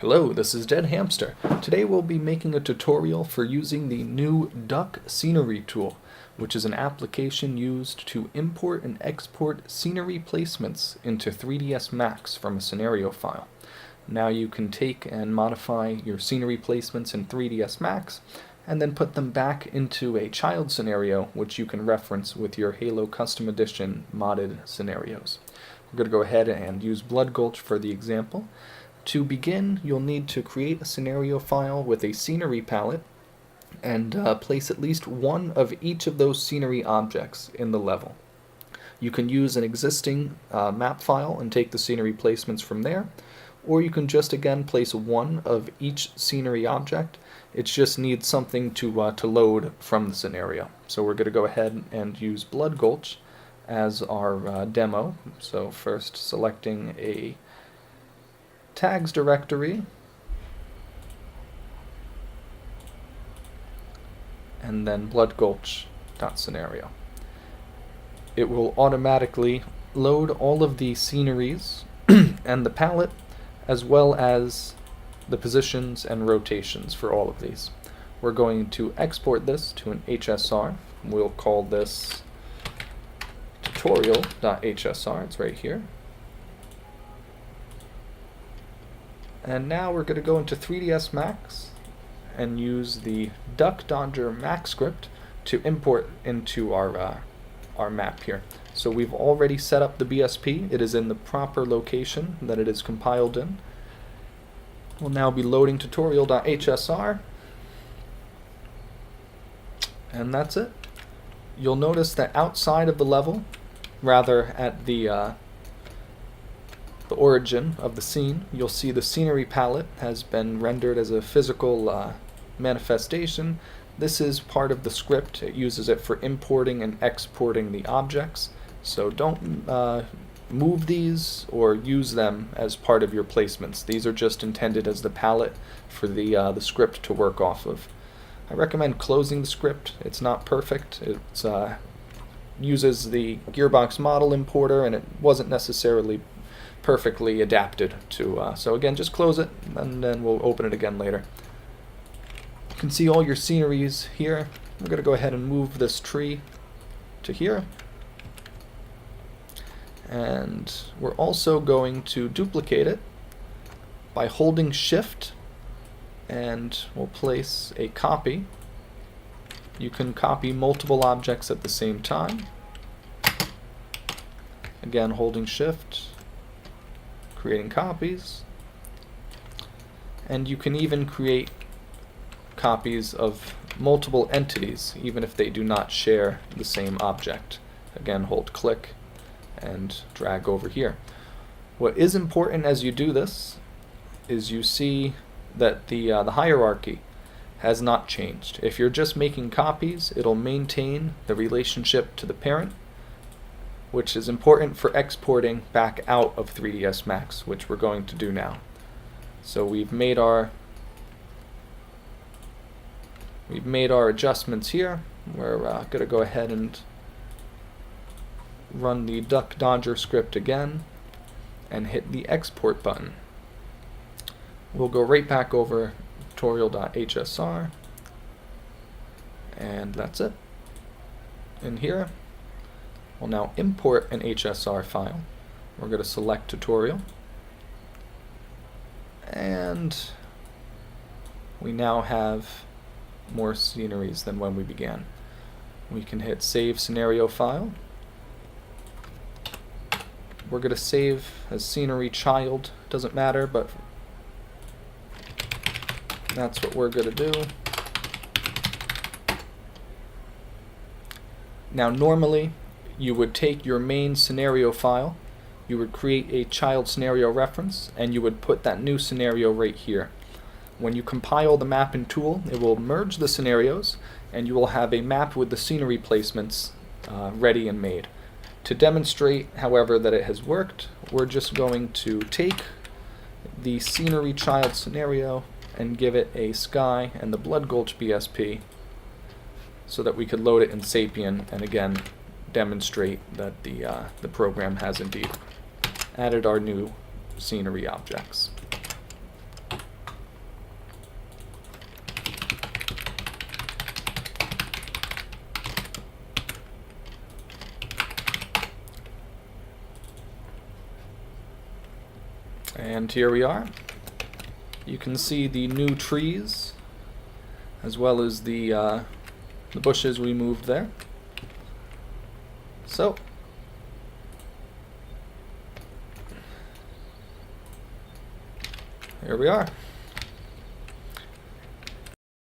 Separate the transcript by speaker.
Speaker 1: Hello, this is Dead Hamster. Today we'll be making a tutorial for using the new Duck Scenery tool, which is an application used to import and export scenery placements into 3ds Max from a scenario file. Now you can take and modify your scenery placements in 3ds Max and then put them back into a child scenario which you can reference with your Halo Custom Edition modded scenarios. We're going to go ahead and use Blood Gulch for the example. To begin, you'll need to create a scenario file with a scenery palette and place at least one of each of those scenery objects in the level. You can use an existing map file and take the scenery placements from there, or you can just again place one of each scenery object. It just needs something to load from the scenario. So we're going to go ahead and use Blood Gulch as our demo. So first selecting a tags directory, and then Blood Gulch.scenario. It will automatically load all of the sceneries and the palette, as well as the positions and rotations for all of these. We're going to export this to an HSR. We'll call this tutorial.hsr. It's right here. And now we're going to go into 3ds Max and use the Duck Dodger Max script to import into our map here. So we've already set up the BSP. It is in the proper location that it is compiled in. We'll now be loading tutorial.hsr, and that's it. You'll notice that outside of the level, rather at the origin of the scene, you'll see the scenery palette has been rendered as a physical manifestation. This is part of the script. It uses it for importing and exporting the objects. So don't move these or use them as part of your placements. These are just intended as the palette for the script to work off of. I recommend closing the script. It's not perfect. It uses the Gearbox model importer, and it wasn't necessarily perfectly adapted to, so again, just close it and then we'll open it again later. You can see all your sceneries here. We're going to go ahead and move this tree to here, and we're also going to duplicate it by holding shift, and we'll place a copy. You can copy multiple objects at the same time. Again, holding shift, creating copies, and you can even create copies of multiple entities even if they do not share the same object. Again, hold click and drag over here. What is important as you do this is you see that the hierarchy has not changed. If you're just making copies, it'll maintain the relationship to the parent, which is important for exporting back out of 3ds Max, which we're going to do now. So we've made our adjustments here. We're going to go ahead and run the Duck Dodger script again and hit the export button. We'll go right back over tutorial.hsr, and that's it. In here, we'll now import an HSR file. We're going to select tutorial, and we now have more sceneries than when we began. We can hit save scenario file. We're going to save as scenery child. Doesn't matter, but that's what we're going to do. Now normally you would take your main scenario file, you would create a child scenario reference, and you would put that new scenario right here. When you compile the mapping tool, it will merge the scenarios, and you will have a map with the scenery placements ready and made. To demonstrate, however, that it has worked, we're just going to take the scenery child scenario and give it a sky and the Blood Gulch BSP so that we could load it in Sapien and again demonstrate that the program has indeed added our new scenery objects. And here we are. You can see the new trees, as well as the bushes we moved there. So, here we are.